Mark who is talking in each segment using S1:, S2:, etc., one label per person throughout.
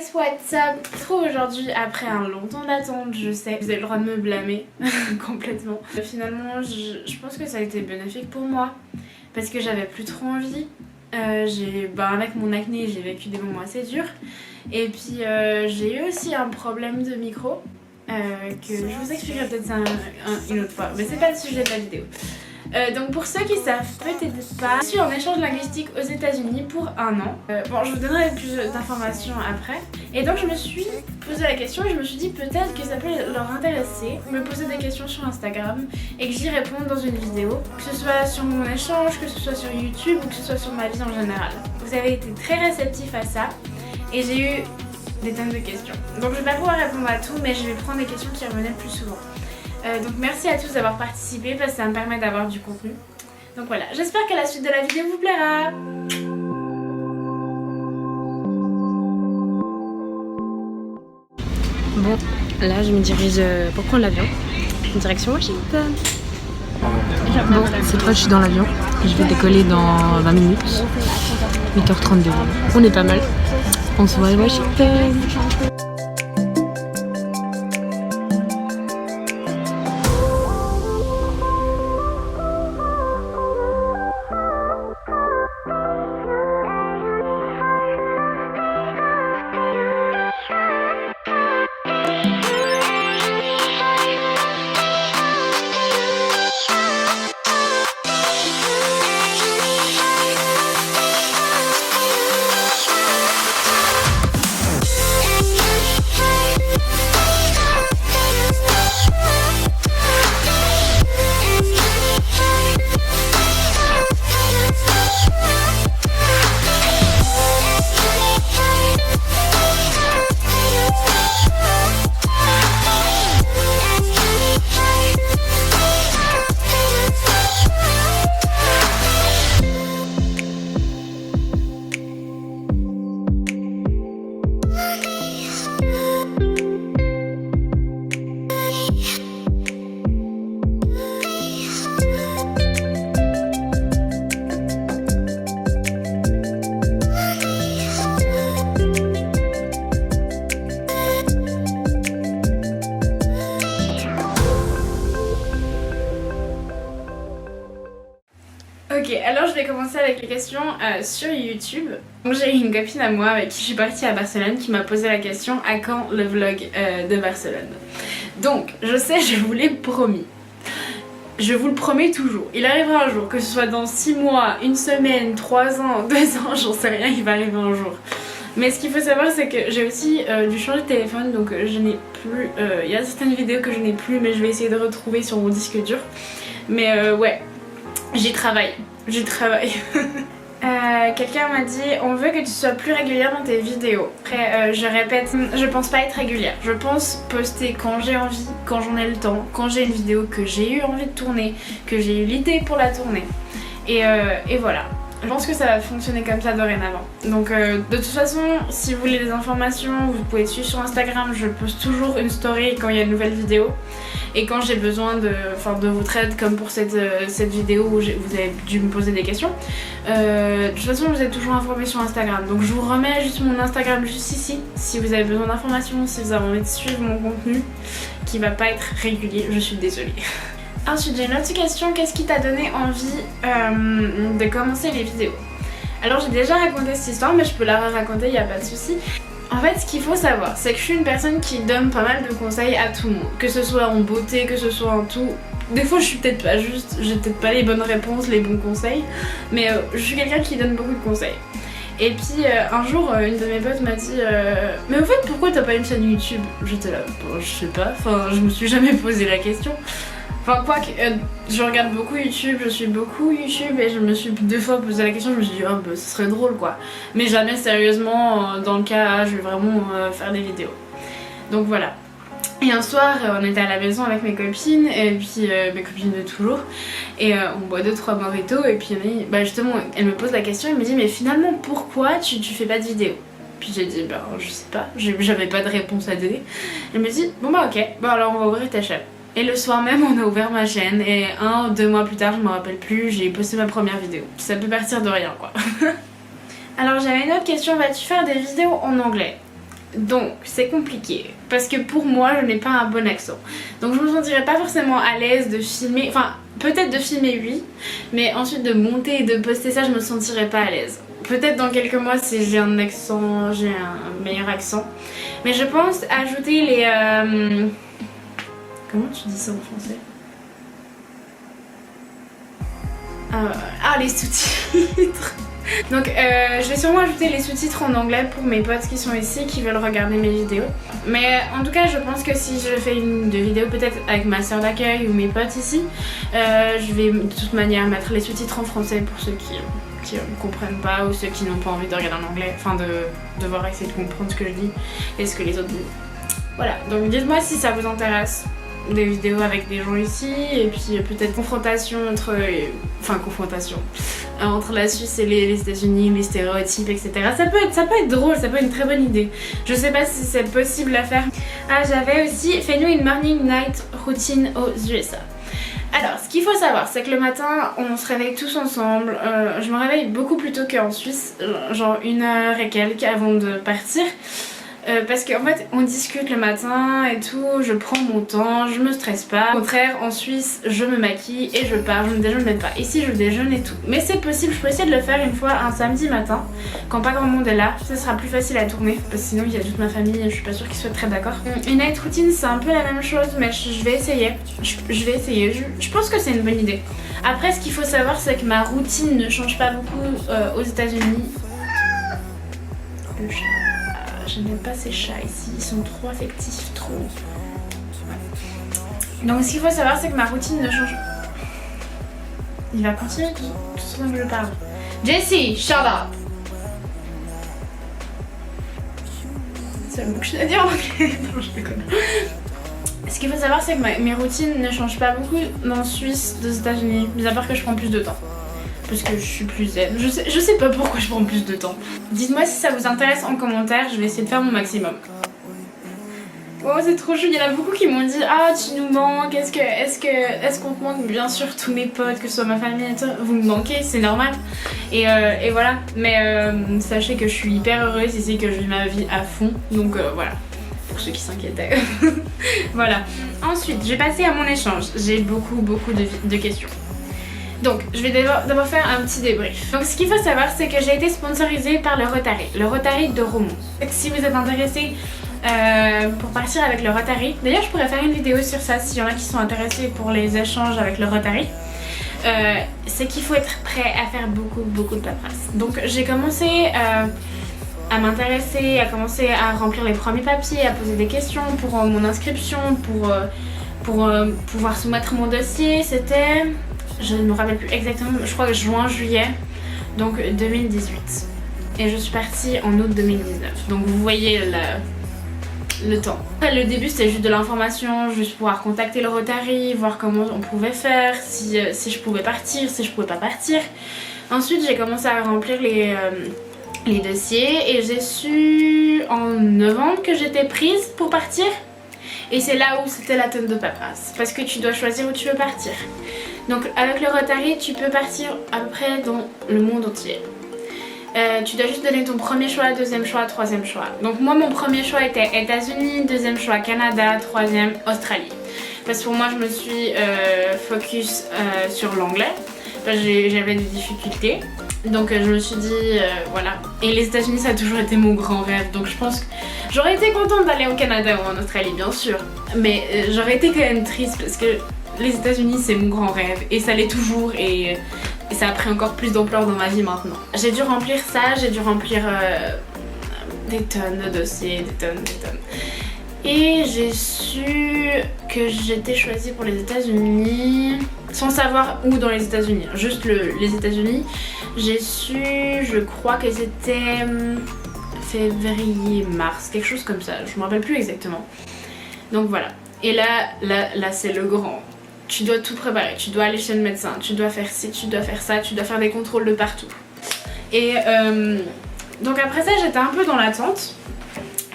S1: guys, what's up? Je me retrouve aujourd'hui après un long temps d'attente, je sais, vous avez le droit de me blâmer complètement. Finalement, je pense que ça a été bénéfique pour moi parce que j'avais plus trop envie. Avec mon acné, j'ai vécu des moments assez durs. Et puis j'ai eu aussi un problème de micro que je vous expliquerai peut-être ça une autre fois, mais c'est pas le sujet de la vidéo. Donc pour ceux qui savent peut-être pas, je suis en échange linguistique aux États-Unis pour un an. Je vous donnerai plus d'informations après. Et donc je me suis posé la question et je me suis dit peut-être que ça peut leur intéresser, me poser des questions sur Instagram et que j'y réponde dans une vidéo, que ce soit sur mon échange, que ce soit sur YouTube ou que ce soit sur ma vie en général. Vous avez été très réceptifs à ça et j'ai eu des tonnes de questions. Donc je vais pas pouvoir répondre à tout, mais je vais prendre des questions qui revenaient le plus souvent. Donc merci à tous d'avoir participé parce que ça me permet d'avoir du contenu. Donc voilà, j'espère que la suite de la vidéo vous plaira.
S2: Bon, là je me dirige pour prendre l'avion en direction Washington. Bon, cette fois je suis dans l'avion. Je vais décoller dans 20 minutes. 8h30 de vol. On est pas mal. On se voit à Washington.
S1: Ok, alors je vais commencer avec les questions sur YouTube. Donc j'ai une copine à moi avec qui je suis partie à Barcelone qui m'a posé la question à quand le vlog de Barcelone. Donc je sais, je vous l'ai promis. Je vous le promets toujours. Il arrivera un jour, que ce soit dans 6 mois, 1 semaine, 3 ans, 2 ans, j'en sais rien, il va arriver un jour. Mais ce qu'il faut savoir c'est que j'ai aussi dû changer de téléphone, donc je n'ai plus... Il y a certaines vidéos que je n'ai plus mais je vais essayer de retrouver sur mon disque dur. Mais ouais, j'y travaille. Quelqu'un m'a dit on veut que tu sois plus régulière dans tes vidéos. Après je répète, je pense pas être régulière. Je pense poster quand j'ai envie, quand j'en ai le temps, quand j'ai une vidéo que j'ai eu envie de tourner, que j'ai eu l'idée pour la tourner. Et voilà. Je pense que ça va fonctionner comme ça dorénavant. Donc de toute façon, si vous voulez des informations, vous pouvez suivre sur Instagram. Je poste toujours une story quand il y a une nouvelle vidéo. Et quand j'ai besoin de votre aide, comme pour cette vidéo où vous avez dû me poser des questions, de toute façon vous êtes toujours informés sur Instagram. Donc je vous remets juste mon Instagram juste ici, si vous avez besoin d'informations, si vous avez envie de suivre mon contenu, qui va pas être régulier, je suis désolée. Ensuite j'ai une autre question, qu'est-ce qui t'a donné envie de commencer les vidéos? Alors j'ai déjà raconté cette histoire mais je peux la raconter, il n'y a pas de souci. En fait, ce qu'il faut savoir, c'est que je suis une personne qui donne pas mal de conseils à tout le monde. Que ce soit en beauté, que ce soit en tout. Des fois, je suis peut-être pas juste, j'ai peut-être pas les bonnes réponses, les bons conseils. Mais je suis quelqu'un qui donne beaucoup de conseils. Et puis, un jour, une de mes potes m'a dit mais au fait, pourquoi t'as pas une chaîne YouTube? J'étais là, bon, je sais pas, je me suis jamais posé la question. Enfin quoique, je regarde beaucoup YouTube, je suis beaucoup YouTube et je me suis 2 fois posé la question, je me suis dit oh bah ce serait drôle quoi. Mais jamais sérieusement dans le cas je vais vraiment faire des vidéos. Donc voilà. Et un soir on était à la maison avec mes copines et puis mes copines de toujours et on boit 2-3 mojitos et puis justement elle me pose la question, elle me dit mais finalement pourquoi tu fais pas de vidéo? Puis j'ai dit bah je sais pas, j'avais pas de réponse à donner. Elle me dit bon bah ok, bah alors on va ouvrir ta chaîne. Et le soir même on a ouvert ma chaîne et 1 ou 2 mois plus tard, je me rappelle plus, j'ai posté ma première vidéo. Ça peut partir de rien quoi. Alors j'avais une autre question, vas-tu faire des vidéos en anglais? Donc c'est compliqué parce que pour moi je n'ai pas un bon accent. Donc je me sentirais pas forcément à l'aise de filmer, enfin peut-être de filmer oui, mais ensuite de monter et de poster ça je me sentirais pas à l'aise. Peut-être dans quelques mois si j'ai un accent, j'ai un meilleur accent. Mais je pense ajouter les... Comment tu dis ça en français? Les sous-titres. Donc je vais sûrement ajouter les sous-titres en anglais pour mes potes qui sont ici, qui veulent regarder mes vidéos. Mais en tout cas je pense que si je fais une vidéo peut-être avec ma soeur d'accueil ou mes potes ici, je vais de toute manière mettre les sous-titres en français pour ceux qui ne comprennent pas ou ceux qui n'ont pas envie de regarder en anglais, enfin de devoir essayer de comprendre ce que je dis et ce que les autres disent. Voilà, donc dites-moi si ça vous intéresse, des vidéos avec des gens ici et puis peut-être confrontation entre la Suisse et les États-Unis, les stéréotypes, etc. Ça peut être drôle, ça peut être une très bonne idée. Je sais pas si c'est possible à faire. Ah, j'avais aussi fais-nous une morning night routine aux USA. Alors, ce qu'il faut savoir, c'est que le matin, on se réveille tous ensemble. Je me réveille beaucoup plus tôt qu'en Suisse, genre 1h et quelques avant de partir. Parce qu'en fait on discute le matin et tout, je prends mon temps, je me stresse pas. Au contraire, en Suisse, je me maquille et je pars, je ne déjeune même pas. Ici je déjeune et tout. Mais c'est possible, je peux essayer de le faire une fois un samedi matin, quand pas grand monde est là. Ça sera plus facile à tourner, parce que sinon il y a toute ma famille et je suis pas sûre qu'ils soient très d'accord. Une night routine c'est un peu la même chose, mais je vais essayer. Je vais essayer, je pense que c'est une bonne idée. Après ce qu'il faut savoir c'est que ma routine ne change pas beaucoup aux États-Unis. Le chat. Je n'aime pas ces chats ici, ils sont trop affectifs, trop. Donc ce qu'il faut savoir c'est que ma routine ne change. Il va continuer tout ce que je parle. Jessie, shut up. C'est le mot que je dois dire en anglais. Non, je déconne. Ce qu'il faut savoir c'est que mes routines ne changent pas beaucoup en Suisse des États-Unis, mis à part que je prends plus de temps. Parce que je suis plus zen. Je sais pas pourquoi je prends plus de temps. Dites-moi si ça vous intéresse en commentaire, je vais essayer de faire mon maximum. Oh c'est trop chou, il y en a beaucoup qui m'ont dit ah tu nous manques, est-ce qu'on te manque? Bien sûr tous mes potes, que ce soit ma famille et tout, vous me manquez, c'est normal. Et voilà, mais sachez que je suis hyper heureuse ici, que je vis ma vie à fond, donc voilà. Pour ceux qui s'inquiétaient. Voilà. Ensuite, j'ai passé à mon échange, j'ai beaucoup de questions. Donc je vais d'abord faire un petit débrief. Donc ce qu'il faut savoir c'est que j'ai été sponsorisée par le Rotary de Romont. Si vous êtes intéressés pour partir avec le Rotary, d'ailleurs je pourrais faire une vidéo sur ça s'il y en a qui sont intéressés pour les échanges avec le Rotary. C'est qu'il faut être prêt à faire beaucoup de paperasse. Donc j'ai commencé à m'intéresser, à commencer à remplir les premiers papiers, à poser des questions pour mon inscription, pour pouvoir soumettre mon dossier. C'était... Je ne me rappelle plus exactement, je crois que juin-juillet, donc 2018. Et je suis partie en août 2019. Donc vous voyez le temps. Après, le début c'était juste de l'information, juste pouvoir contacter le Rotary, voir comment on pouvait faire, si je pouvais partir, si je pouvais pas partir. Ensuite j'ai commencé à remplir les dossiers et j'ai su en novembre que j'étais prise pour partir. Et c'est là où c'était la tonne de paperasse, parce que tu dois choisir où tu veux partir. Donc avec le Rotary, tu peux partir à peu près dans le monde entier. Tu dois juste donner ton premier choix, deuxième choix, troisième choix. Donc moi mon premier choix était États-Unis, deuxième choix Canada, troisième Australie. Parce que pour moi je me suis focus sur l'anglais, parce que j'avais des difficultés. Donc je me suis dit voilà. Et les États-Unis ça a toujours été mon grand rêve, donc je pense que j'aurais été contente d'aller au Canada ou en Australie bien sûr. Mais j'aurais été quand même triste parce que les États-Unis c'est mon grand rêve et ça l'est toujours et ça a pris encore plus d'ampleur dans ma vie maintenant. J'ai dû remplir ça, j'ai dû remplir des tonnes de dossiers, des tonnes. Et j'ai su que j'étais choisie pour les États-Unis sans savoir où dans les États-Unis, juste les États-Unis. J'ai su, je crois que c'était février, mars, quelque chose comme ça, je me rappelle plus exactement. Donc voilà. Et là c'est le grand. Tu dois tout préparer, tu dois aller chez le médecin, tu dois faire ci, tu dois faire ça, tu dois faire des contrôles de partout. Et donc après ça j'étais un peu dans l'attente.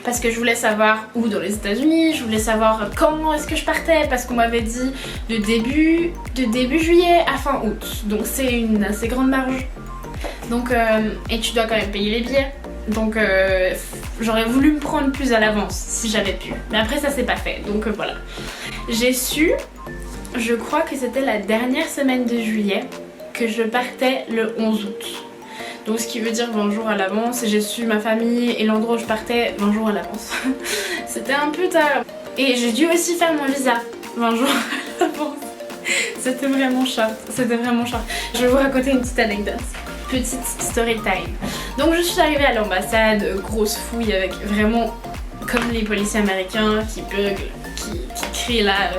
S1: Parce que je voulais savoir où dans les États-Unis, je voulais savoir comment est-ce que je partais, parce qu'on m'avait dit de début juillet à fin août. Donc c'est une assez grande marge. Donc, et tu dois quand même payer les billets. Donc j'aurais voulu me prendre plus à l'avance si j'avais pu. Mais après ça s'est pas fait, donc voilà. J'ai su, je crois que c'était la dernière semaine de juillet, que je partais le 11 août. Donc ce qui veut dire 20 jours à l'avance. J'ai su ma famille et l'endroit où je partais 20 jours à l'avance. C'était un peu tard. Et j'ai dû aussi faire mon visa 20 jours à l'avance. C'était vraiment short, c'était vraiment short. Je vais vous raconter une petite anecdote. Petite story time. Donc je suis arrivée à l'ambassade, grosse fouille avec vraiment comme les policiers américains qui buglent, qui crient là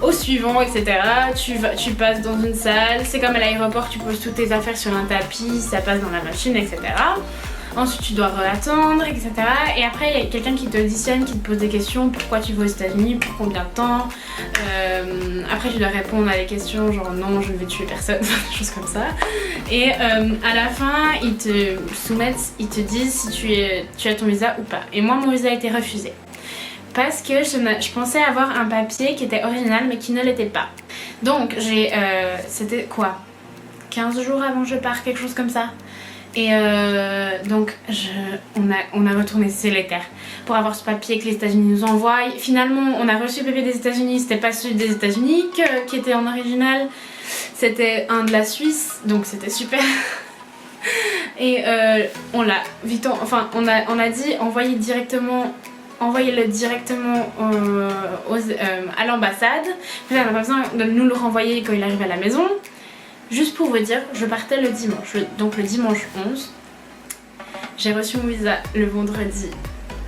S1: au suivant, etc. Tu passes dans une salle, c'est comme à l'aéroport, tu poses toutes tes affaires sur un tapis, ça passe dans la machine, etc. Ensuite tu dois attendre, etc. Et après il y a quelqu'un qui te auditionne, qui te pose des questions. Pourquoi tu vas aux États-Unis, pour combien de temps. Après tu dois répondre à des questions genre non je ne vais tuer personne, des choses comme ça. Et à la fin ils te soumettent, ils te disent si tu as ton visa ou pas. Et moi mon visa a été refusé. Parce que je pensais avoir un papier qui était original mais qui ne l'était pas. Donc c'était quoi 15 jours avant que je parte, quelque chose comme ça. Et donc on a retourné Célébert pour avoir ce papier que les États-Unis nous envoient. Finalement on a reçu le papier des États-Unis, c'était pas celui des États-Unis qui était en original, c'était un de la Suisse, donc c'était super. Et on l'a vite, enfin on a dit envoyez-le directement à l'ambassade. On n'a pas besoin de nous le renvoyer quand il arrive à la maison. Juste pour vous dire, je partais le dimanche, donc le dimanche 11. J'ai reçu mon visa le vendredi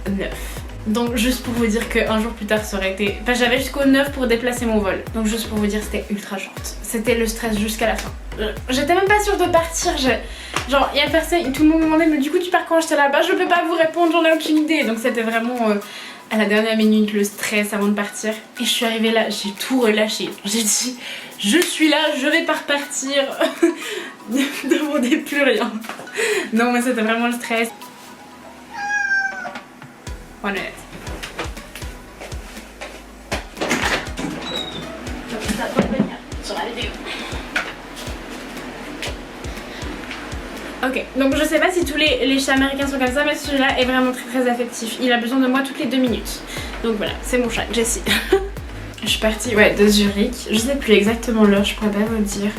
S1: 9. Donc juste pour vous dire qu'un jour plus tard ça aurait été... Enfin j'avais jusqu'au 9 pour déplacer mon vol. Donc juste pour vous dire c'était ultra short. C'était le stress jusqu'à la fin. J'étais même pas sûre de partir. Genre il y a personne, tout le monde me demandait mais du coup tu pars quand? J'étais là-bas, je peux pas vous répondre, j'en ai aucune idée. Donc c'était vraiment à la dernière minute le stress avant de partir. Et je suis arrivée là, j'ai tout relâché. J'ai dit je suis là, je vais pas repartir. Ne demandez plus rien. Non mais c'était vraiment le stress. One minute. Ça doit venir sur la vidéo. Ok, donc je sais pas si tous les chats américains sont comme ça, mais celui-là est vraiment très affectif. Il a besoin de moi toutes les 2 minutes. Donc voilà, c'est mon chat, Jessie. Je suis partie de Zurich. Je sais plus exactement l'heure, je pourrais pas vous le dire.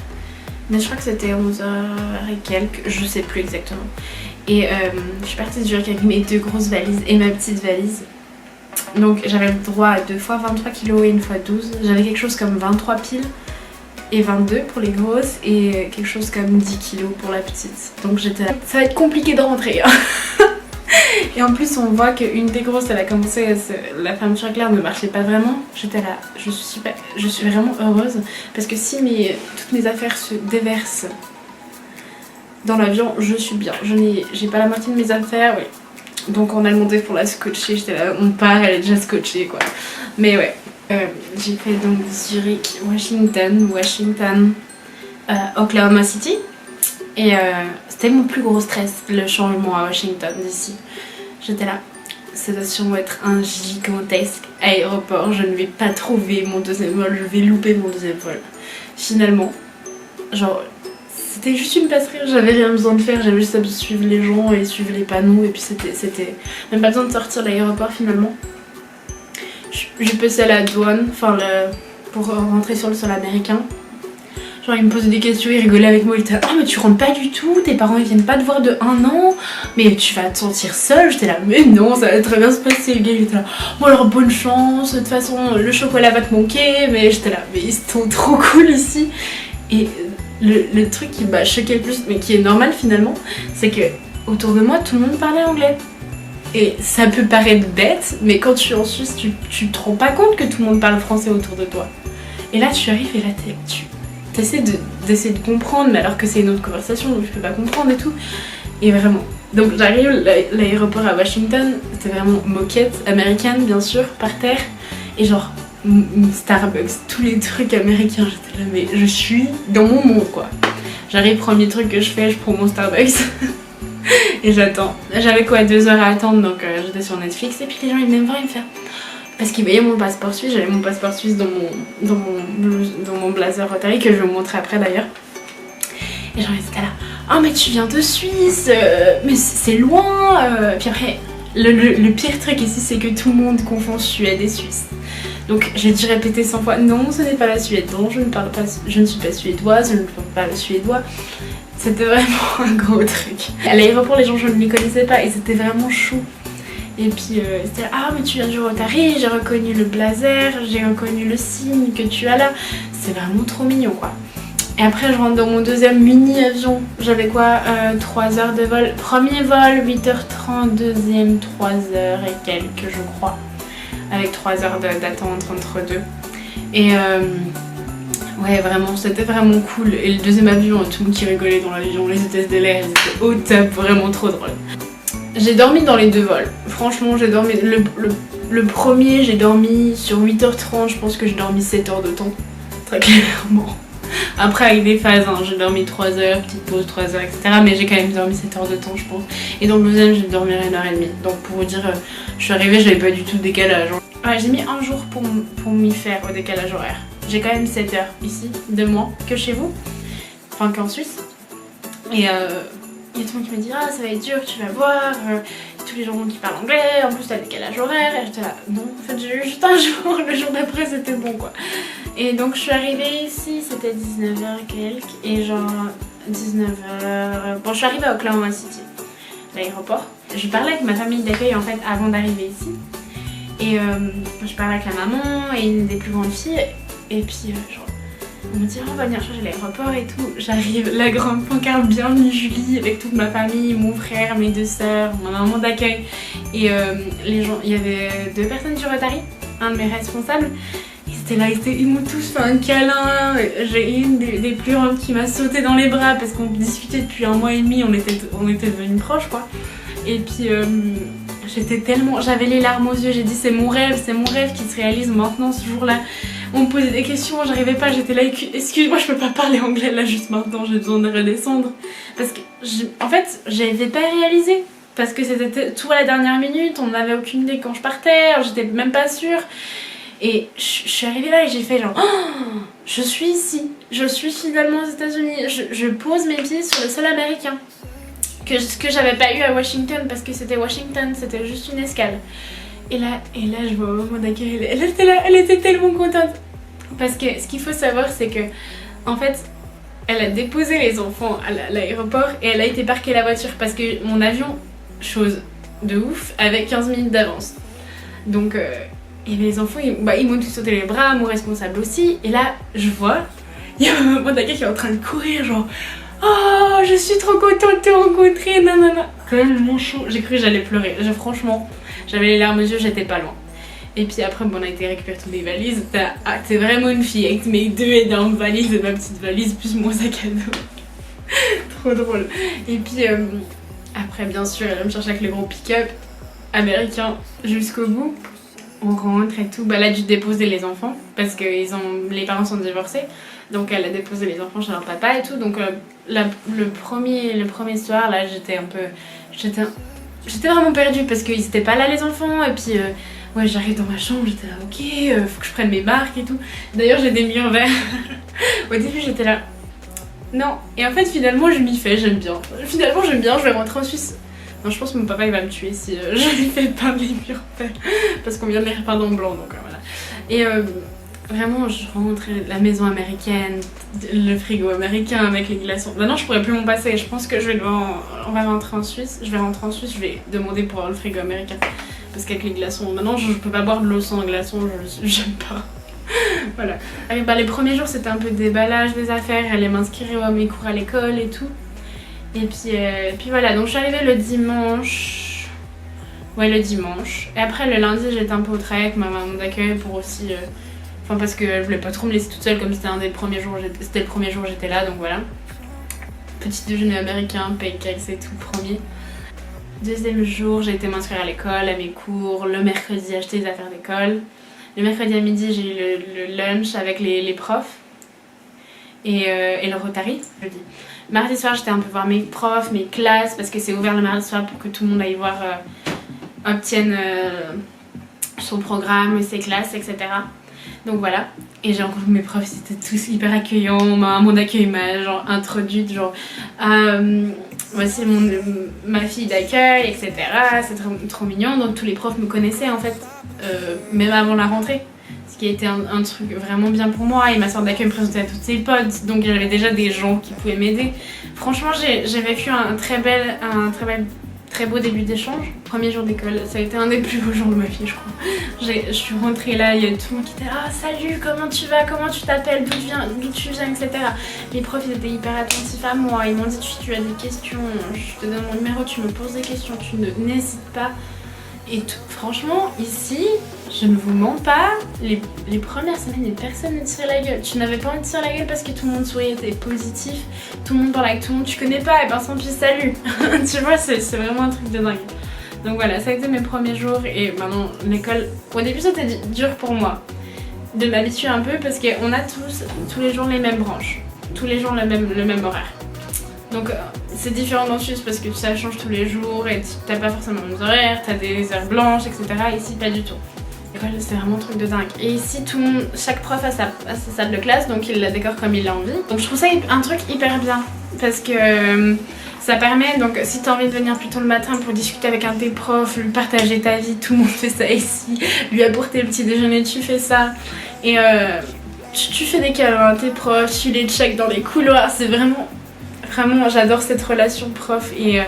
S1: Mais je crois que c'était 11h et quelques, je sais plus exactement. Et je suis partie de Zurich avec mes 2 grosses valises et ma petite valise. Donc j'avais le droit à 2 fois 23 kg et 1 fois 12. J'avais quelque chose comme 23 piles et 22 pour les grosses et quelque chose comme 10 kg pour la petite. Donc j'étais là, ça va être compliqué de rentrer. Et en plus on voit qu'une des grosses elle a commencé, la fermeture éclair ne marchait pas vraiment. J'étais là, je suis vraiment heureuse parce que si toutes mes affaires se déversent dans l'avion, je suis bien. J'ai pas la moitié de mes affaires, oui. Donc on a demandé pour la scotcher, j'étais là, on part, elle est déjà scotchée quoi. Mais ouais, j'ai fait donc Zurich, Washington, Oklahoma City. Et c'était mon plus gros stress, le changement à Washington d'ici. J'étais là, ça doit sûrement être un gigantesque aéroport, je ne vais pas trouver mon deuxième vol, je vais louper mon deuxième vol. Finalement, genre... C'était juste une passerelle, j'avais rien besoin de faire, j'avais juste à suivre les gens et suivre les panneaux et puis c'était même pas besoin de sortir de l'aéroport finalement. Je passais à la douane, enfin pour rentrer sur le sol américain. Genre il me posait des questions, il rigolait avec moi, il était ah mais tu rentres pas du tout, tes parents ils viennent pas te voir de 1 an, mais tu vas te sentir seule. J'étais là mais non ça va très bien se passer, le gars il était là bon alors bonne chance, de toute façon le chocolat va te manquer, mais j'étais là mais ils sont trop cool ici. Et le truc qui m'a choqué le plus, mais qui est normal finalement, c'est que autour de moi tout le monde parlait anglais. Et ça peut paraître bête, mais quand tu es en Suisse, tu te rends pas compte que tout le monde parle français autour de toi. Et là tu arrives et là tu essaies d'essayer de comprendre, mais alors que c'est une autre conversation, donc je peux pas comprendre et tout. Et vraiment. Donc j'arrive à l'aéroport à Washington, c'était vraiment moquette américaine bien sûr, par terre, et genre Starbucks, tous les trucs américains, j'étais là mais je suis dans mon monde quoi. J'arrive, premier truc que je fais, je prends mon Starbucks et j'attends. J'avais quoi 2 heures à attendre, donc j'étais sur Netflix et puis les gens ils venaient me voir, ils me font parce qu'ils voyaient mon passeport suisse, j'avais mon passeport suisse dans mon blazer Rotary que je vais vous montrer après d'ailleurs. Et genre ils étaient là ah mais tu viens de Suisse, mais c'est loin. Puis après, le pire truc ici, c'est que tout le monde confond Suède et Suisse. Donc j'ai dû répéter 100 fois, non, ce n'est pas la Suède, non, je ne suis pas suédoise, je ne parle pas le suédois. C'était vraiment un gros truc. À l'aéroport, les gens, je ne les connaissais pas et c'était vraiment chou. Et puis c'était ah mais tu viens du Rotary, j'ai reconnu le blazer, j'ai reconnu le signe que tu as là. C'est vraiment trop mignon quoi. Et après je rentre dans mon deuxième mini avion. J'avais quoi 3 heures de vol. Premier vol 8h30, deuxième 3 heures et quelques je crois. Avec 3 heures d'attente entre deux. Et ouais vraiment c'était vraiment cool. Et le deuxième avion, tout le monde qui rigolait dans l'avion, les hôtesses de l'air, elles étaient au top, vraiment trop drôle. J'ai dormi dans les 2 vols. Franchement j'ai dormi, le premier j'ai dormi sur 8h30, je pense que j'ai dormi 7 heures de temps. Très clairement. Après avec des phases, hein, j'ai dormi 3 heures, petite pause 3 heures, etc. Mais j'ai quand même dormi 7 heures de temps je pense. Et dans le deuxième j'ai dormi 1h30. Donc pour vous dire, je suis arrivée, j'avais pas du tout de décalage. Ouais, j'ai mis un jour pour m'y faire au décalage horaire. J'ai quand même 7 heures ici, de moins que chez vous. Enfin qu'en Suisse. Et il y a tout le monde qui me dit ah ça va être dur, tu vas voir, tous les gens qui parlent anglais, en plus t'as le décalage horaire. Et j'étais là, non en fait j'ai eu juste un jour, le jour d'après c'était bon quoi. Et donc je suis arrivée ici, c'était 19h quelques, et genre 19h... Bon je suis arrivée à Oklahoma City, l'aéroport. Je parlais avec ma famille d'accueil en fait avant d'arriver ici. Et je parlais avec la maman et une des plus grandes filles, et puis genre... On me dit oh, on va venir chercher l'aéroport et tout. J'arrive, la grande pancarte bienvenue Julie avec toute ma famille, mon frère, mes 2 sœurs, ma maman d'accueil. Et les gens, il y avait 2 personnes du Rotary, un de mes responsables. Ils étaient là, ils m'ont tous fait un câlin. J'ai une des plus grandes qui m'a sauté dans les bras parce qu'on discutait depuis 1 mois et demi, on était devenus proches quoi. Et puis j'étais tellement, j'avais les larmes aux yeux, j'ai dit c'est mon rêve qui se réalise maintenant ce jour-là. On me posait des questions, j'arrivais pas, j'étais là, excuse-moi je peux pas parler anglais là juste maintenant, j'ai besoin de redescendre. Parce que en fait j'avais pas réalisé, parce que c'était tout à la dernière minute, on n'avait aucune idée quand je partais, j'étais même pas sûre. Et je suis arrivée là et j'ai fait genre oh, je suis ici, je suis finalement aux États-Unis, je pose mes pieds sur le sol américain. Ce que j'avais pas eu à Washington parce que c'était Washington, c'était juste une escale. Et là je vois au moment d'accueil, elle était là, elle était tellement contente. Parce que ce qu'il faut savoir c'est que en fait elle a déposé les enfants à l'aéroport et elle a été parquer la voiture parce que mon avion, chose de ouf, avait 15 minutes d'avance. Donc et les enfants ils m'ont tous sauté les bras, mon responsable aussi. Et là je vois, il y a un moment d'accueil qui est en train de courir genre oh je suis trop contente de te rencontrer, nanana. Quand même mon chaud, j'ai cru que j'allais pleurer, franchement j'avais les larmes aux yeux, j'étais pas loin. Et puis après bon, on a été récupérer toutes les valises. T'es vraiment une fille avec mes 2 énormes valises et ma petite valise plus mon sac à dos. Trop drôle. Et puis après bien sûr elle va me chercher avec le gros pick-up américain jusqu'au bout. On rentre et tout. Bah, elle a dû déposer les enfants parce que les parents sont divorcés. Donc elle a déposé les enfants chez leur papa et tout. Donc le premier soir là j'étais vraiment perdue parce qu'ils étaient pas là les enfants. Et puis ouais j'arrive dans ma chambre, j'étais là ok, faut que je prenne mes marques et tout. D'ailleurs j'ai des murs verts. Au début j'étais là non. Et en fait finalement je m'y fais, j'aime bien. Finalement j'aime bien, je vais rentrer en Suisse. Non, je pense que mon papa il va me tuer si je lui fais peindre les murs verts. Parce qu'on vient de les repeindre en blanc donc voilà. Et vraiment je rentre, la maison américaine, le frigo américain avec les glaçons. Maintenant je pourrais plus m'en passer, je pense que on va rentrer en Suisse. Je vais rentrer en Suisse, je vais demander pour avoir le frigo américain. Parce qu'avec les glaçons, maintenant je peux pas boire de l'eau sans glaçons, j'aime pas. Voilà. Et bah, les premiers jours c'était un peu déballage des affaires, aller m'inscrire à mes cours à l'école et tout. Et puis voilà, donc je suis arrivée le dimanche. Ouais le dimanche. Et après le lundi j'étais un peu au travail avec ma maman d'accueil pour aussi... Enfin parce qu'elle voulait pas trop me laisser toute seule comme c'était le premier jour où j'étais là, donc voilà. Petit déjeuner américain, pancakes et tout, premier. Deuxième jour, j'ai été m'inscrire à l'école, à mes cours. Le mercredi, acheter les affaires d'école. Le mercredi à midi, j'ai eu le lunch avec les profs et le Rotary, je dis. Mardi soir, j'étais un peu voir mes profs, mes classes, parce que c'est ouvert le mardi soir pour que tout le monde aille voir, obtienne son programme, ses classes, etc. Donc voilà. Et j'ai rencontré mes profs, ils étaient tous hyper accueillants. Mon accueil m'a genre introduite, genre voici ma fille d'accueil, etc. C'est trop mignon. Donc tous les profs me connaissaient en fait, même avant la rentrée. Ce qui a été un truc vraiment bien pour moi. Et ma soeur d'accueil me présentait à toutes ses potes. Donc j'avais déjà des gens qui pouvaient m'aider. Franchement, j'ai vécu un très beau début d'échange. Premier jour d'école, ça a été un des plus beaux jours de ma vie, je crois. Je suis rentrée là, il y a tout le monde qui était ah salut, comment tu vas, comment tu t'appelles, d'où tu viens, etc. Les profs ils étaient hyper attentifs à moi, ils m'ont dit tu as des questions, je te donne mon numéro, tu me poses des questions, tu n'hésites pas. Et tout. Franchement, ici, je ne vous mens pas, les premières semaines, personne ne tirait la gueule. Tu n'avais pas envie de tirer la gueule parce que tout le monde souriait, était positif, tout le monde parlait avec tout le monde, tu connais pas, et personne puis salut. Tu vois, c'est vraiment un truc de dingue. Donc voilà, ça a été mes premiers jours et maintenant l'école, au début c'était dur pour moi de m'habituer un peu parce qu'on a tous les jours les mêmes branches, tous les jours le même horaire. Donc c'est différent dans le Suisse parce que ça change tous les jours et t'as pas forcément les horaires, t'as des heures blanches, etc. Ici pas du tout. L'école c'est vraiment un truc de dingue. Et ici chaque prof a sa salle de classe, donc il la décore comme il a envie. Donc je trouve ça un truc hyper bien parce que ça permet, donc si t'as envie de venir plus tôt le matin pour discuter avec un de tes profs, lui partager ta vie, tout le monde fait ça ici, lui apporter le petit déjeuner, tu fais ça. Et tu fais des câlins à tes profs, tu les check dans les couloirs, c'est vraiment j'adore cette relation prof et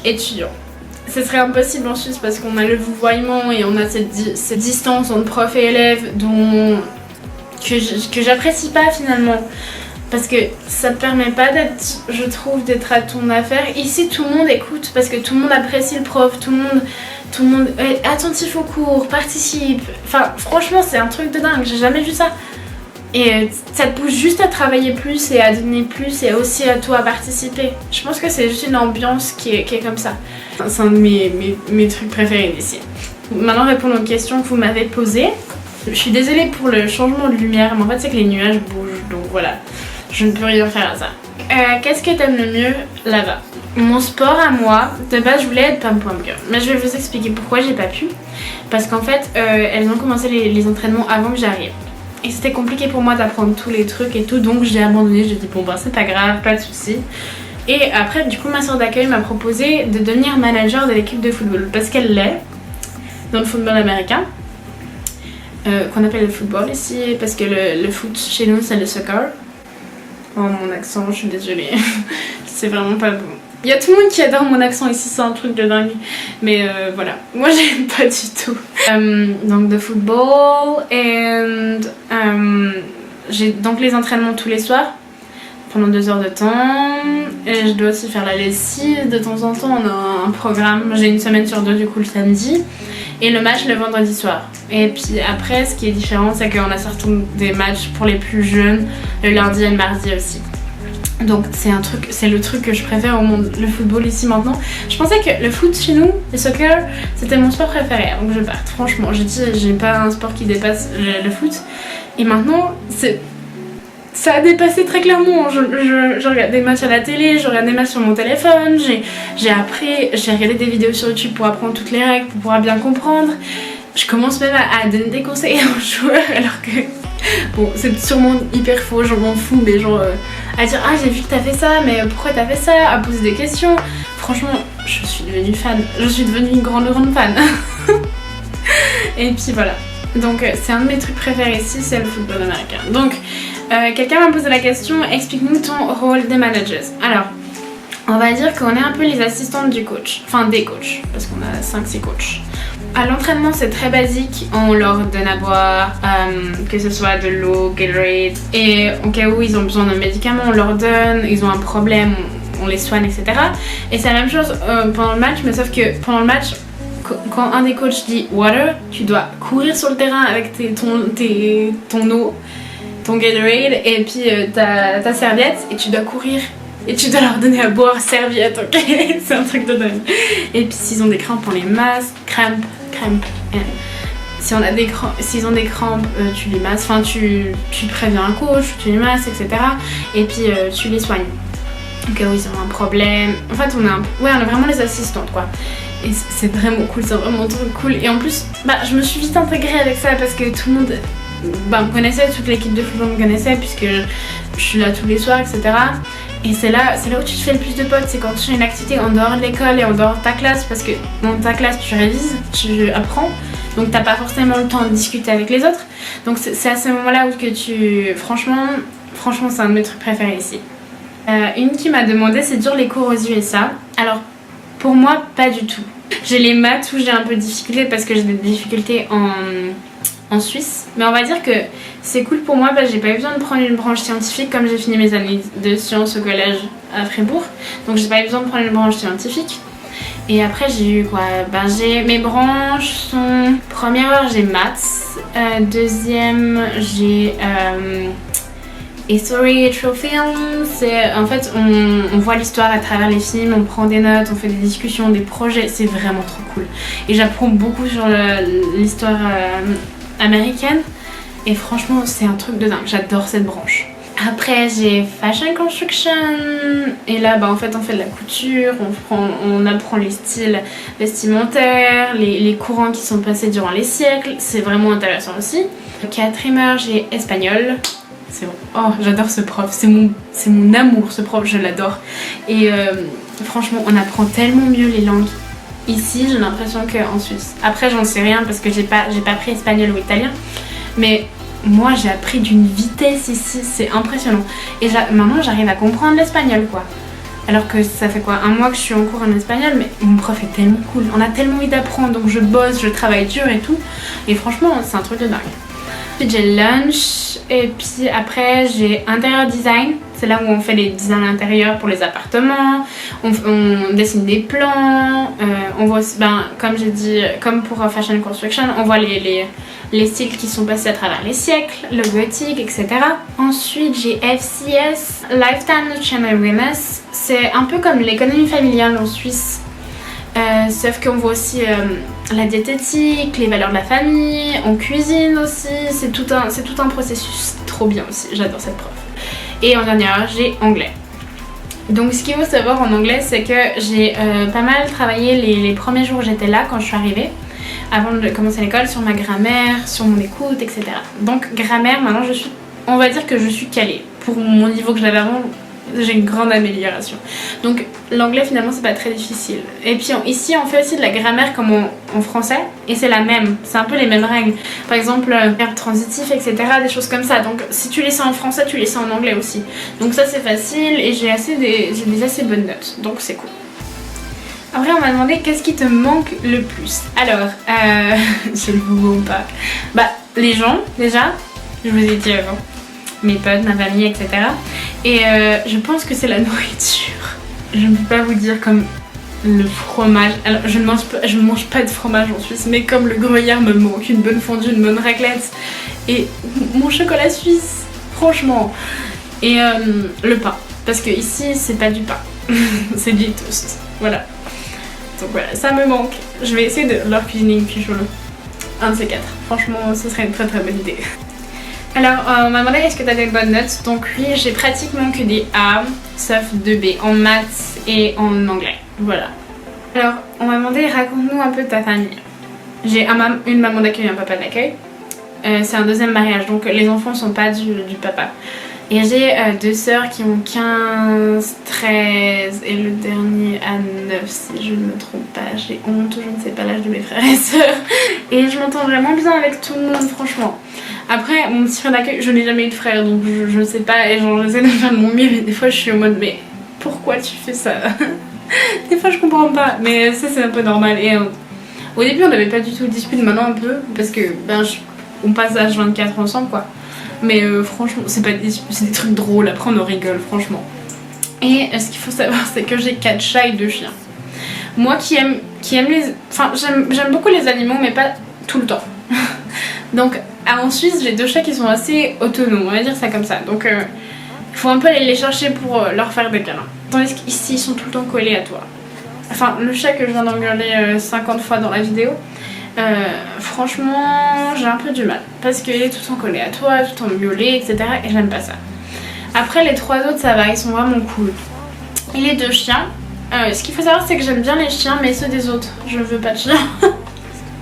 S1: étudiant. Ce serait impossible en Suisse parce qu'on a le vouvoiement et on a cette distance entre prof et élève que j'apprécie pas finalement. Parce que ça te permet pas d'être à ton affaire. Ici tout le monde écoute parce que tout le monde apprécie le prof, tout le monde est attentif au cours, participe. Enfin franchement c'est un truc de dingue, j'ai jamais vu ça. Et ça te pousse juste à travailler plus et à donner plus et aussi à toi à participer. Je pense que c'est juste une ambiance qui est comme ça. C'est un de mes trucs préférés d'ici. Maintenant répondre aux questions que vous m'avez posées. Je suis désolée pour le changement de lumière, mais en fait c'est que les nuages bougent, donc voilà. Je ne peux rien faire à ça. Qu'est-ce que t'aimes le mieux là-bas? Mon sport à moi, de base je voulais être pom-pom girl, mais je vais vous expliquer pourquoi j'ai pas pu. Parce qu'en fait, elles ont commencé les entraînements avant que j'arrive. Et c'était compliqué pour moi d'apprendre tous les trucs et tout, donc j'ai abandonné, j'ai dit bon bah c'est pas grave, pas de soucis. Et après du coup ma soeur d'accueil m'a proposé de devenir manager de l'équipe de football, parce qu'elle l'est dans le football américain, qu'on appelle le football ici, parce que le foot chez nous c'est le soccer. Oh mon accent, je suis désolée, c'est vraiment pas bon. Il y a tout le monde qui adore mon accent ici, c'est un truc de dingue. Mais voilà, moi j'aime pas du tout. Donc de football et j'ai donc les entraînements tous les soirs pendant 2 heures de temps. Et je dois aussi faire la lessive de temps en temps. On a un programme, j'ai une semaine sur 2 du coup le samedi. Et le match le vendredi soir. Et puis après ce qui est différent c'est qu'on a surtout des matchs pour les plus jeunes le lundi et le mardi aussi. Donc c'est le truc que je préfère au monde, le football ici maintenant. Je pensais que le foot chez nous, le soccer, c'était mon sport préféré. Donc je parte, franchement, j'ai dit j'ai pas un sport qui dépasse le foot. Et maintenant, ça a dépassé très clairement. Je regarde des matchs à la télé, je regarde des matchs sur mon téléphone, j'ai regardé des vidéos sur YouTube pour apprendre toutes les règles, pour pouvoir bien comprendre. Je commence même à donner des conseils aux joueurs alors que... Bon, c'est sûrement hyper faux, j'en m'en fous, mais genre à dire ah j'ai vu que t'as fait ça, mais pourquoi t'as fait ça, à poser des questions. Franchement, je suis devenue fan, je suis devenue une grande fan. Et puis voilà, donc c'est un de mes trucs préférés ici, c'est le football américain. Donc quelqu'un m'a posé la question, explique-nous ton rôle des managers. Alors, on va dire qu'on est un peu les assistantes du coach, enfin des coachs, parce qu'on a 5-6 coachs. À l'entraînement c'est très basique, on leur donne à boire, que ce soit de l'eau, Gatorade, et au cas où ils ont besoin d'un médicament on leur donne, ils ont un problème, on les soigne, etc. Et c'est la même chose pendant le match, mais sauf que pendant le match, quand un des coachs dit water, tu dois courir sur le terrain avec ton eau, ton Gatorade et puis ta serviette, et tu dois courir. Et tu dois leur donner à boire, serviette, ok. C'est un truc de dingue. Et puis s'ils ont des crampes, on les masse, crampes. S'ils ont des crampes, tu les masses, enfin tu préviens un coach, tu les masses, etc. Et puis tu les soignes. Au cas où ils ont un problème. En fait on a vraiment les assistantes quoi. Et c'est vraiment cool, c'est vraiment trop cool. Et en plus, je me suis vite intégrée avec ça parce que tout le monde me connaissait, toute l'équipe de football me connaissait puisque je suis là tous les soirs, etc. Et c'est là où tu te fais le plus de potes, c'est quand tu fais une activité en dehors de l'école et en dehors de ta classe, parce que dans ta classe tu révises, tu apprends, donc t'as pas forcément le temps de discuter avec les autres. Donc c'est à ce moment-là où que tu... Franchement c'est un de mes trucs préférés ici. Une qui m'a demandé c'est dur les cours aux USA. Alors pour moi pas du tout. J'ai les maths où j'ai un peu de difficulté parce que j'ai des difficultés en Suisse, mais on va dire que c'est cool pour moi parce que j'ai pas eu besoin de prendre une branche scientifique comme j'ai fini mes années de sciences au collège à Fribourg, donc j'ai pas eu besoin de prendre une branche scientifique. Et après j'ai eu quoi, j'ai mes branches sont première heure j'ai maths, deuxième j'ai History True Film, c'est en fait on voit l'histoire à travers les films, on prend des notes, on fait des discussions, des projets, c'est vraiment trop cool. Et j'apprends beaucoup sur l'histoire américaine et franchement c'est un truc de dingue, j'adore cette branche. Après j'ai Fashion Construction et là en fait on fait de la couture, on apprend les styles vestimentaires, les courants qui sont passés durant les siècles, c'est vraiment intéressant aussi. Quatrième heure j'ai espagnol. C'est bon. Oh j'adore ce prof, c'est mon amour ce prof, je l'adore. Et franchement on apprend tellement mieux les langues ici, j'ai l'impression qu'en Suisse. Après j'en sais rien parce que j'ai pas pris espagnol ou italien, mais moi j'ai appris d'une vitesse ici, c'est impressionnant. Et maintenant j'arrive à comprendre l'espagnol quoi. Alors que ça fait quoi, un mois que je suis en cours en espagnol, mais mon prof est tellement cool, on a tellement envie d'apprendre, donc je bosse, je travaille dur et tout. Et franchement c'est un truc de dingue. Ensuite j'ai lunch et puis après j'ai intérieur design, c'est là où on fait les designs intérieurs pour les appartements, on dessine des plans, on voit aussi, comme j'ai dit, comme pour Fashion Construction, on voit les styles qui sont passés à travers les siècles, le gothique, etc. Ensuite j'ai FCS, Lifetime Nutrition Awareness, c'est un peu comme l'économie familiale en Suisse. Sauf qu'on voit aussi la diététique, les valeurs de la famille, on cuisine aussi, c'est tout un processus trop bien aussi, j'adore cette prof. Et en dernière j'ai anglais. Donc ce qu'il faut savoir en anglais c'est que j'ai pas mal travaillé les premiers jours où j'étais là quand je suis arrivée, avant de commencer l'école, sur ma grammaire, sur mon écoute, etc. Donc grammaire, maintenant on va dire que je suis calée. Pour mon niveau que j'avais avant, j'ai une grande amélioration. Donc l'anglais finalement c'est pas très difficile. Et puis ici on fait aussi de la grammaire comme en français et c'est la même, c'est un peu les mêmes règles. Par exemple verbe transitif, etc. des choses comme ça. Donc si tu les sais en français tu les sais en anglais aussi. Donc ça c'est facile et j'ai des assez bonnes notes, donc c'est cool. Après on m'a demandé qu'est-ce qui te manque le plus. Alors je ne vous mens pas. Les gens déjà, je vous ai dit avant, mes potes, ma famille, etc. Et je pense que c'est la nourriture. Je ne peux pas vous dire comme le fromage. Alors je ne mange pas de fromage en Suisse, mais comme le gruyère me manque, une bonne fondue, une bonne raclette et mon chocolat suisse, franchement. Et le pain, parce que ici c'est pas du pain, c'est du toast. Voilà. Donc voilà, ça me manque. Je vais essayer de leur cuisiner une quiche au lot. Un de ces quatre. Franchement, ce serait une très très bonne idée. Alors, on m'a demandé est-ce que tu as des bonnes notes. Donc oui, j'ai pratiquement que des A, sauf 2B en maths et en anglais. Voilà. Alors, on m'a demandé raconte-nous un peu de ta famille. J'ai une maman d'accueil et un papa d'accueil. C'est un deuxième mariage, donc les enfants sont pas du papa. Et j'ai deux sœurs qui ont 15, 13 et le dernier à 9 si je ne me trompe pas. J'ai honte, je ne sais pas l'âge de mes frères et sœurs. Et je m'entends vraiment bien avec tout le monde franchement. Après mon petit frère d'accueil, je n'ai jamais eu de frère donc je sais pas et j'essaie de faire de mon mieux mais des fois je suis en mode mais pourquoi tu fais ça? Des fois je comprends pas mais ça c'est un peu normal et au début on n'avait pas du tout de dispute, maintenant un peu parce que on passe à H24 ensemble quoi. Mais franchement c'est des trucs drôles, après on en rigole franchement. Et ce qu'il faut savoir c'est que j'ai 4 chats et 2 chiens. Moi qui aime les... Enfin j'aime beaucoup les animaux mais pas tout le temps. Donc en Suisse j'ai 2 chats qui sont assez autonomes, on va dire ça comme ça. Donc il faut un peu aller les chercher pour leur faire des câlins. Tandis qu'ici ils sont tout le temps collés à toi. Enfin le chat que je viens d'engueuler 50 fois dans la vidéo, franchement j'ai un peu du mal parce qu'il est tout le temps collé à toi, tout le temps miaulé, etc. et j'aime pas ça. Après les 3 autres ça va, ils sont vraiment cool. Et les 2 chiens, Ce qu'il faut savoir, c'est que j'aime bien les chiens, mais ceux des autres. Je veux pas de chiens.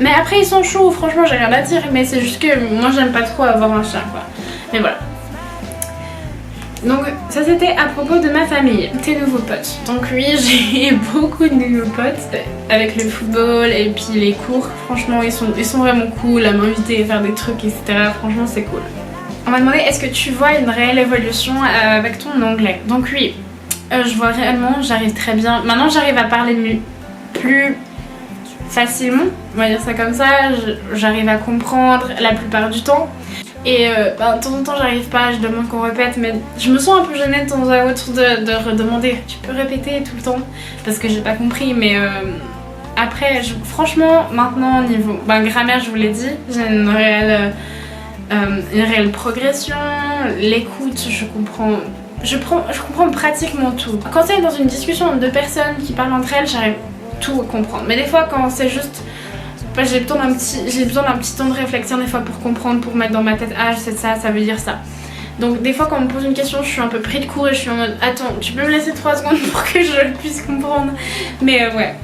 S1: Mais après, ils sont chauds, franchement, j'ai rien à dire. Mais c'est juste que moi, j'aime pas trop avoir un chien, quoi. Mais voilà. Donc, ça c'était à propos de ma famille, tes nouveaux potes. Donc, oui, j'ai beaucoup de nouveaux potes avec le football et puis les cours. Franchement, ils sont vraiment cool à m'inviter à faire des trucs, etc. Franchement, c'est cool. On m'a demandé est-ce que tu vois une réelle évolution avec ton anglais. Donc, oui, je vois réellement, j'arrive très bien. Maintenant, j'arrive à parler plus facilement, on va dire ça comme ça. J'arrive à comprendre la plupart du temps. Et de temps en temps j'arrive pas, je demande qu'on répète, mais je me sens un peu gênée de temps à autre de redemander. Tu peux répéter tout le temps parce que j'ai pas compris, mais après franchement maintenant niveau grammaire, je vous l'ai dit, j'ai une réelle progression. L'écoute, je comprends pratiquement tout. Quand c'est dans une discussion entre deux personnes qui parlent entre elles, j'arrive tout à comprendre, mais des fois quand c'est juste j'ai besoin d'un petit temps de réflexion des fois pour comprendre, pour mettre dans ma tête ah c'est ça, ça veut dire ça. Donc des fois quand on me pose une question, je suis un peu pris de court et je suis en mode attends, tu peux me laisser 3 secondes pour que je puisse comprendre. Mais ouais.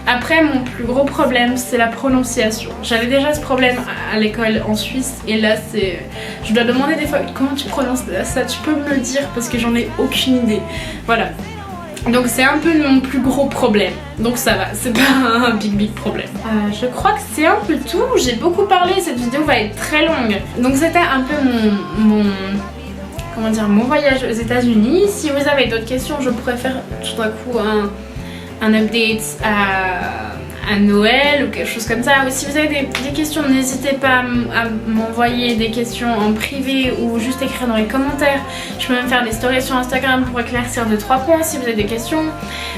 S1: Après mon plus gros problème c'est la prononciation. J'avais déjà ce problème à l'école en Suisse et là c'est... Je dois demander des fois comment tu prononces ça, tu peux me le dire parce que j'en ai aucune idée. Voilà. Donc c'est un peu mon plus gros problème. Donc ça va, c'est pas un big problème. Je crois que c'est un peu tout. J'ai beaucoup parlé, cette vidéo va être très longue. Donc c'était un peu mon voyage aux États-Unis. Si vous avez d'autres questions, je pourrais faire tout d'un coup un update à Noël ou quelque chose comme ça. Ou si vous avez des questions, n'hésitez pas à m'envoyer des questions en privé ou juste écrire dans les commentaires. Je peux même faire des stories sur Instagram pour éclaircir 2-3 points si vous avez des questions,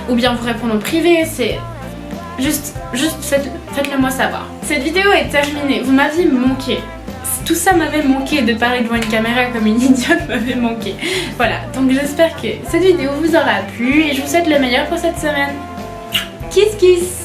S1: ou bien vous répondre en privé. C'est juste faites-le moi savoir. Cette vidéo est terminée, vous m'aviez manqué. Tout ça m'avait manqué, de parler devant une caméra comme une idiote m'avait manqué. Voilà, donc j'espère que cette vidéo vous aura plu et je vous souhaite le meilleur pour cette semaine. Kiss kiss.